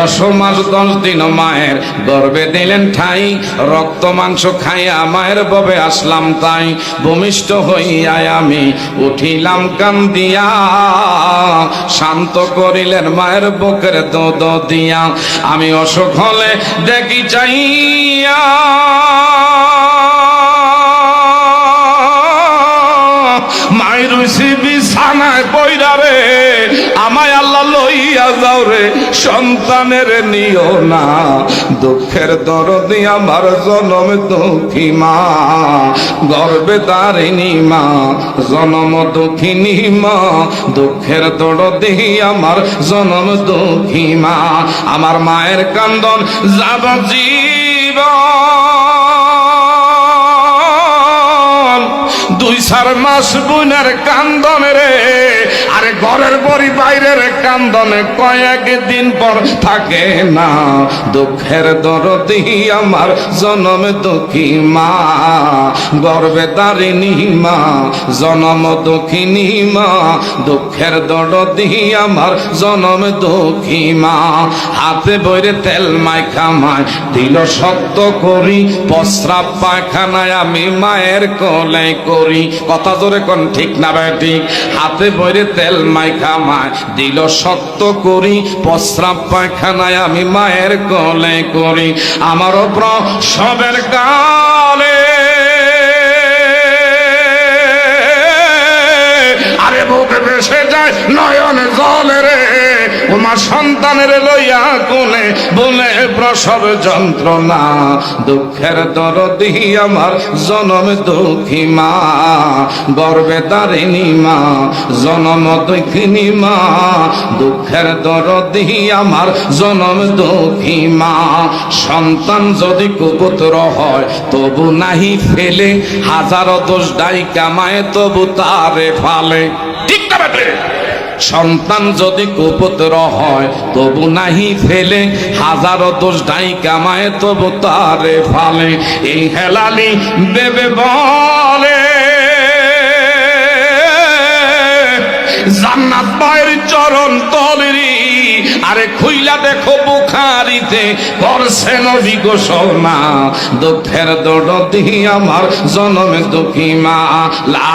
10 মাস 10 দিন মায়ের গর্ভে দিলেন ঠাই, রক্ত মাংস খাইয়া মায়ের ববে আসলাম তাই। ভূমিষ্ঠ হইয়া আমি উঠিলাম কান্দিয়া, শান্ত করিলেন মায়ের বুকের দুধ দিয়া। আমি অসুখ হলে দেখি চাইয়া মায়ের বিছানায় পইরা রে, আমায় আল্লাহ লইয়া যাও রে, সন্তানের নিও না। দুঃখের দরদি আমার জনম দুঃখী মা, গর্বে দারিণী মা, জনম দুঃখিনী মা। দুঃখের দরদি আমার জনম দুঃখী মা। আমার মায়ের কান্দন যাবজ্জীবন, 2-4 মাস বোনের কান্দনে রে, আরে ঘরের বড়ি বাইরের কান্দনে কয়েকদিন পর থাকে না। দুঃখের দরদি আমার জনম দুঃখী মা, গর্বে দারিণী মা, জনম দুঃখিনী মা। দুঃখের দরদি আমার জনম দুঃখী মা। হাতে বইরে তেল মাইখা মায় দিল সত্য করি, প্রস্রাব পায়খানায় আমি মায়ের কোলে করি। কথা জোরে কোন ঠিক না বেঠিক? হাতে বইরে তেল মাইখা মায় দিল সত্য করি, প্রস্রাব পায়খানায় আমি মায়ের কোলে করি। আমার প্রসবের কালে আরে বুকে ভেসে যায় নয়ন জলে রে, ওমা সন্তানের লইয়া কোলে বলে প্রসব যন্ত্রণা। দুঃখের দরদি আমার জনম দুঃখী মা, গর্বে দারিণী মা, জনম দুঃখিনী মা। দুঃখের দরদি আমার জনম দুঃখী মা। সন্তান যদি কুপুত্র হয় তবু নাহি ফেলে, হাজারো দোষ দায়ী কামায় তবু তারে ফালে। ঠিক না বেটে? সন্তান যদি কুপুত্র হয় তবু নাহি ফেলে, হাজারো দোষ দায়ী কামায় তবু তারে ফালে। এই হেলালি বেবে বলে জান্নাত মায়ের চরণ তলেরি, আরে খুইলা দেখো বুখারিতে করছে নবী ঘোষণা। দুঃখের দরদি আমার জনমে দুঃখী মা, লা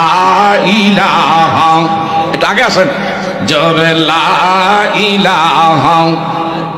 ইলাহা, এটা আগে আসেন জোরে লা ইলাহা